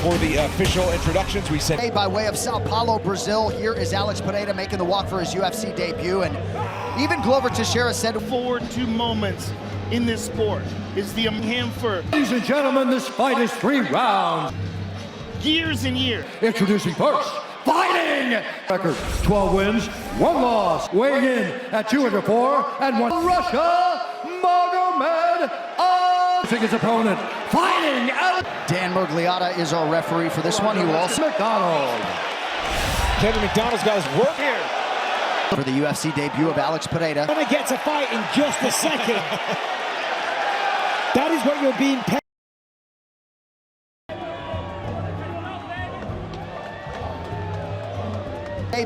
for the official introductions. We said by way of Sao Paulo, Brazil, here is Alex Pereira making the walk for his UFC debut, and even Glover Teixeira said forward to moments in this sport is the him for. Ladies and gentlemen, this fight is 3 rounds. Years and years. Introducing first, fighting! Record 12 wins, 1 loss. Weighing in at 204 and 1. Russia, Magomed his opponent, fighting Alex. Dan Murgliata is our referee for this one. He will also McDonald. Kevin McDonald's got his work here for the UFC debut of Alex Pereira. Gonna get to fight in just a second. That is what you're being paid.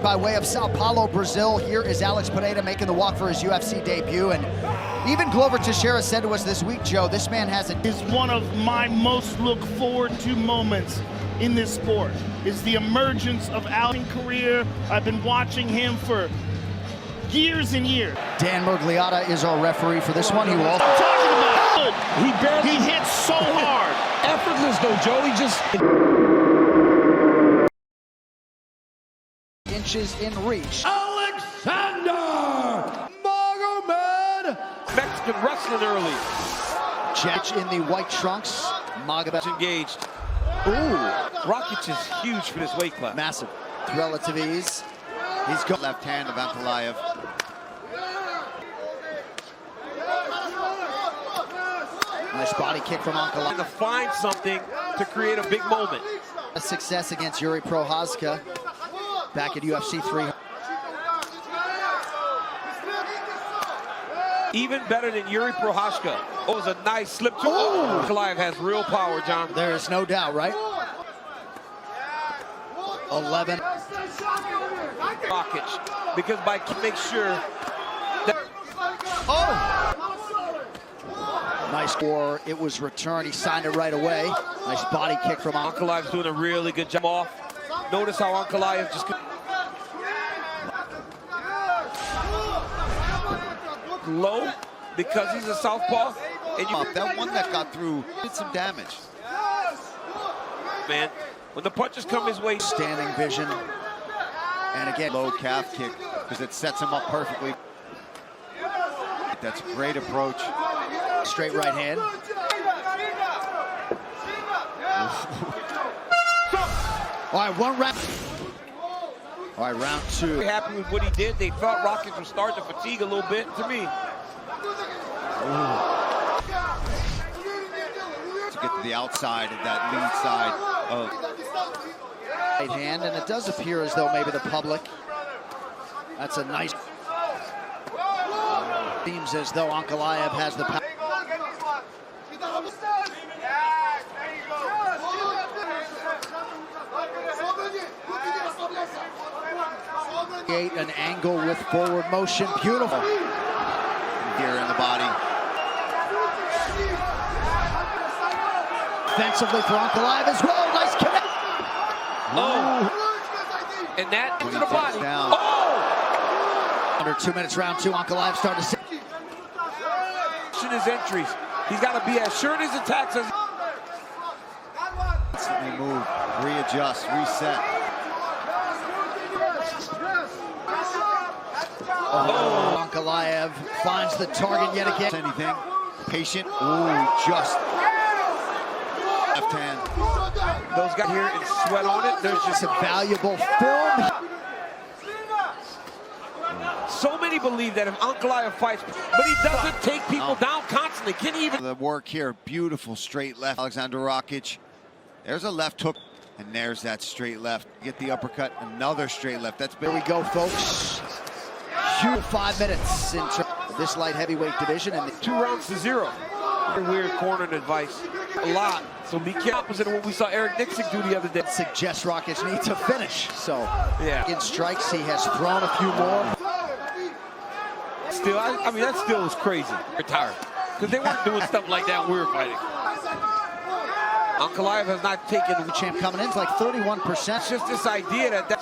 By way of Sao Paulo, Brazil, here is Alex Pereira making the walk for his UFC debut, and even Glover Teixeira said to us this week, Joe, this man has a... Is one of my most look forward to moments in this sport is the emergence of Alex's career. I've been watching him for years and years. Dan Murgliata is our referee for this one. He will also... Talking about he hits so hard. effortless though, Joe. He just inches in reach. Alexander Magomed. Mexican wrestling early. Judge in the white trunks. Magomed Engaged. Ooh, Rakic is huge for this weight class. massive. Relative ease. He's got left hand of Ankalaev. nice body kick from Ankalaev. To find something to create a big moment. A success against Yuri Prochazka back at UFC 300. Even better than Yuri Prochazka. Oh, it was a nice slip to. Oh, Ankalaev has real power, John. There is no doubt, right? 11. Rakic, because by make sure that. Oh! Nice score. It was returned. He signed it right away. Nice body kick from Ankalaev's doing a really good job off. Notice how Ankalaev just low because he's a southpaw. And you that one that got through did some damage. Man, when the punches come his way, standing vision. And again, low calf kick because it sets him up perfectly. That's a great approach. Straight right hand. All right, one round. All right, round 2. very happy with what he did. They felt Rakic was starting to fatigue a little bit to me. To get to the outside of that lead side of right hand, and it does appear as though maybe the public. That's a nice. Seems as though Ankalaev has the power. An angle with forward motion. Beautiful. here in the body. Defensively for Ankalaev as well. Nice connect. Oh. And that into the body. Down. Oh! Under 2 minutes, round 2. Ankalaev starting to sit. His entries. He's got to be as sure in his attacks as. Instantly move, readjust, reset. Oh, Ankalaev finds the target yet again. Anything. Patient. Ooh, just left hand. Those guys here and sweat on it. There's just some valuable film. So many believe that if Ankalaev fights, but he doesn't take people down constantly. Can he even? The work here, beautiful straight left. Alexander Rakic. There's a left hook, and there's that straight left. Get the uppercut, another straight left. That's big. Here we go, folks. Huge 5 minutes in this light heavyweight division, and 2 rounds to 0. Weird cornering advice, a lot. So be careful. Opposite of what we saw Eric Nixon do the other day. Suggests Rakic needs to finish. So yeah, in strikes he has thrown a few more. Still, I mean that still is crazy. Retired because they weren't doing stuff like that when we were fighting. Ankalaev has not taken the champ coming in. It's like 31%. It's just this idea that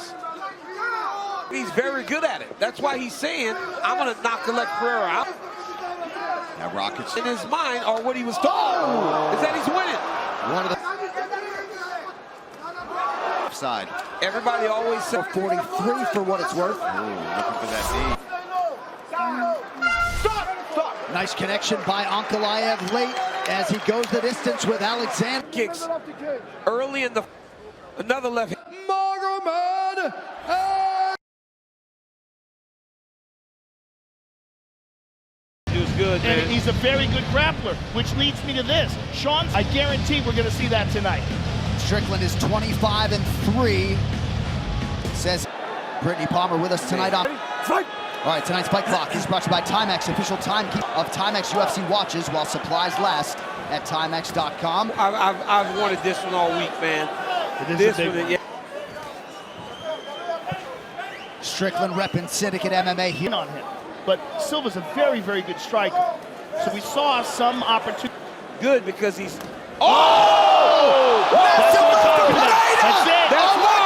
he's very good at it. That's why he's saying, I'm going to knock Pereira out. Now Rakic in his mind, or what he was told, is that he's winning. One of the side. Everybody always says 43 for what it's worth. Ooh, looking for that knee. Nice connection by Ankalaev late as he goes the distance with Alexander. kicks early in the another left. Magomed. He was good, man. And he's a very good grappler, which leads me to this. Sean, I guarantee we're going to see that tonight. Strickland is 25-3. Says Brittany Palmer with us tonight on Fight. All right, tonight's Fight Clock is brought to you by Timex, official timekeeper of Timex UFC watches while supplies last at Timex.com. I've wanted this one all week, man. This one, yeah. Strickland repping Syndicate MMA here. On him. But Silva's a very, very good striker. So we saw some opportunity. Good because he's. Oh! That's what I'm talking about. That's it. That's why.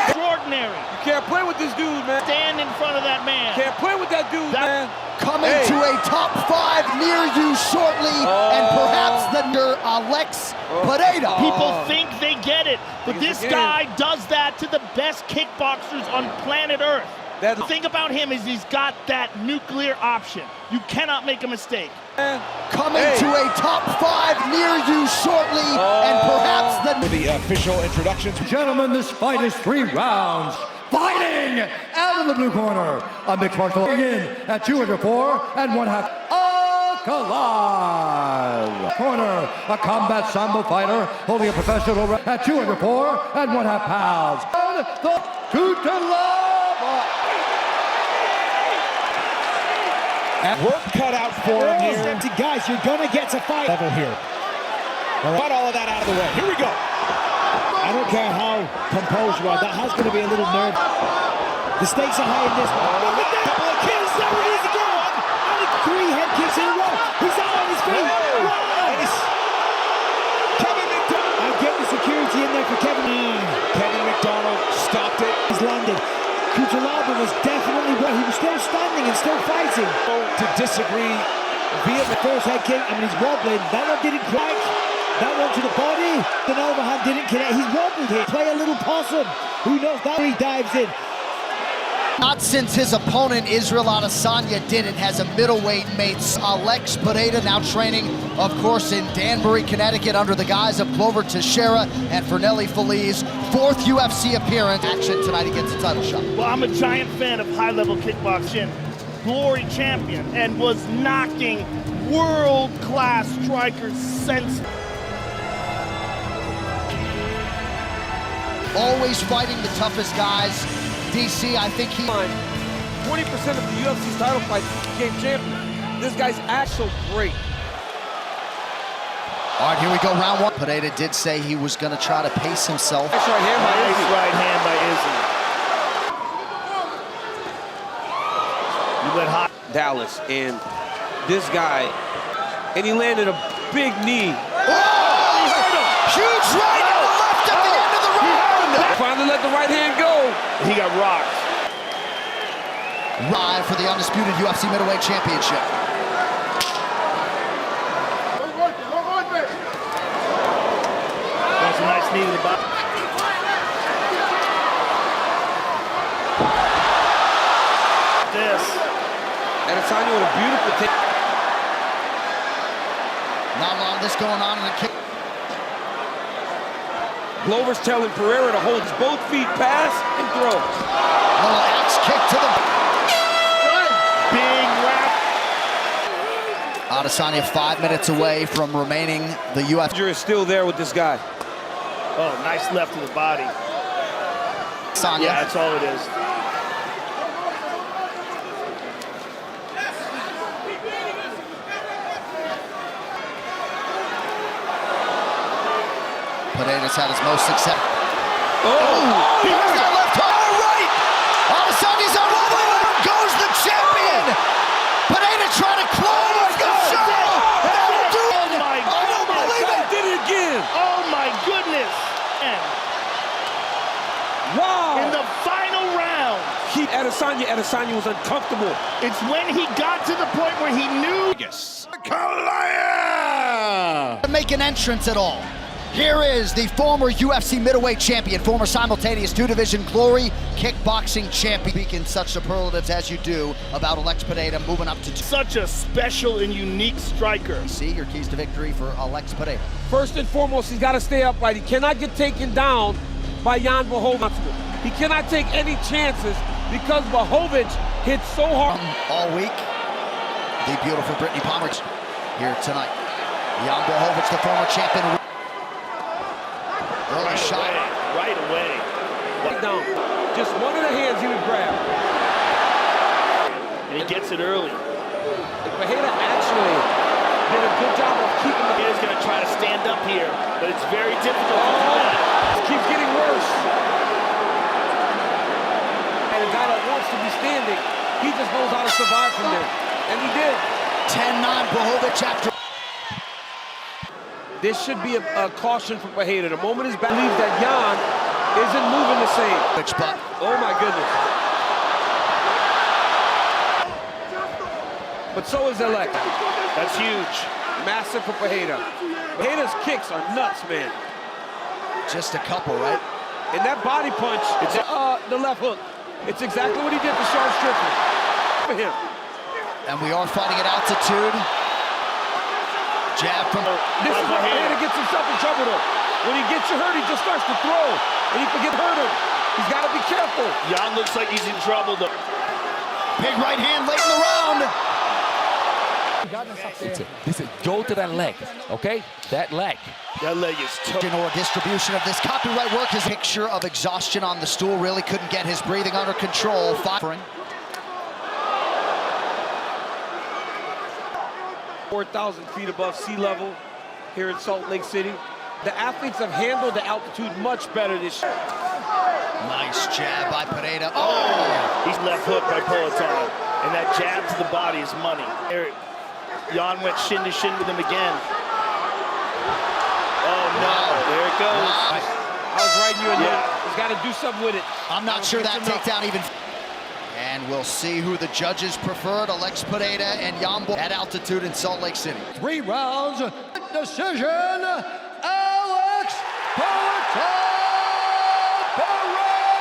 Extraordinary. You can't play with this dude, man. Stand in front of that man. Can't play with that dude, man. Coming to a top 5 near you shortly, and perhaps the Aleks Pereira. People think they get it, but this again. guy does that to the best kickboxers on planet Earth. The thing about him is he's got that nuclear option. You cannot make a mistake. Coming to a top 5 near you shortly, and perhaps The official introductions. Gentlemen, this fight is 3 rounds. Fighting out of the blue corner, a mixed martial art in at 204 1/2. Ankalaev. Corner, a combat sambo fighter holding a professional at 204 1/2 pounds. The Work cut out for him here. Guys, you're going to get to fight level here. Got all of that out of the way. Here we go. I don't care how composed you are. That has going to be a little nerve. The stakes are high in this one. Look at that. Couple of kills. There it is again. And 3 head kicks in a row. He's out on his feet. Nice. Kevin McDonald. I get the security in there for Kevin. Kevin McDonald stopped it. He's landed. Kutalaba was definitely where he was still standing and still fighting. To disagree via the first head kick. I mean, he's wobbling. That one didn't crack. That one to the body. The overhand didn't connect. He's wobbled here. Play a little possum. Who knows? That he dives in. Not since his opponent Israel Adesanya did it has a middleweight mates Aleks Pereira now training, of course, in Danbury, Connecticut, under the guise of Glover Teixeira and Fernelli Feliz. 4th UFC appearance. Action tonight, he gets a title shot. Well, I'm a giant fan of high-level kickboxing. Glory champion and was knocking world-class strikers sense. Always fighting the toughest guys. DC, I think he... 20% of the UFC's title fights became champion. This guy's actually great. All right, here we go, round 1. Pereira did say he was going to try to pace himself. Nice right hand by Nice Izzy. right hand by Izzy. You went hot. Dallas, and this guy, and he landed a big knee. Huge right and left at the end of the round. Finally let the right hand go. He got rocked. Live for the undisputed UFC middleweight championship. That's a nice knee to the body. This. Adesanya with a beautiful take. Not a lot of this going on in the kick. Glover's telling Pereira to hold his both feet, pass, and throw. Little axe kick to the... Big wrap. Adesanya 5 minutes away from remaining the UFC. Danger is still there with this guy. Oh, nice left to the body. Adesanya. Yeah, that's all it is. Pereira's had his most success. Oh! Here's that left hook. All right. Adesanya's on one. Over goes the champion. Pereira trying to close the show. That'll do it. my I don't goodness. believe it. Did it again. Oh my goodness. And Wow. in the final round, Adesanya was uncomfortable. it's when he got to the point where he knew. To make an entrance at all. Here is the former UFC middleweight champion, former simultaneous two-division glory kickboxing champion. Speaking such superlatives as you do about Aleks Pereira moving up to Such a special and unique striker. see your keys to victory for Aleks Pereira. First and foremost, he's got to stay upright. He cannot get taken down by Jan Blachowicz. He cannot take any chances because Blachowicz hits so hard. All week, the beautiful Brittany Palmer here tonight. Jan Blachowicz, the former champion. Early shot. Right away. Right down. Just one of the hands he would grab. And he gets it early. Pereira actually did a good job of keeping the... He's going to try to stand up here, but it's very difficult to do that. It keeps getting worse. And a guy that wants to be standing, he just knows how to survive from there. And he did. 10-9 Blachowicz after. This should be a caution for Pereira. The moment his back believes that Jan isn't moving the same. But Oh my goodness. But so is Aleks. That's huge. Massive for Pereira. Pereira's kicks are nuts, man. just a couple, right? And that body punch, it's the left hook. It's exactly what he did to Sean Strickland. For him. And we are fighting at altitude. Jab from... This is where Pereira gets himself in trouble, though. When he gets you hurt, he just starts to throw. And he can get hurt him. He's got to be careful. Jan looks like he's in trouble, though. Big right hand late in the round. Listen, go to that leg, okay? That leg. That leg is tough. Or distribution of this copyright work. His picture of exhaustion on the stool really couldn't get his breathing under control. Firing. 4,000 feet above sea level here in Salt Lake City. The athletes have handled the altitude much better this year. Nice jab by Pereira. Oh! He's left hook by Poatan. And that jab to the body is money. Jan went shin to shin with him again. Oh no, there it goes. I was right here. Yeah. He's got to do something with it. I'm not sure that takedown even... And we'll see who the judges preferred, Aleks Pereira and Jan at altitude in Salt Lake City. 3 rounds, decision, Aleks Pereira!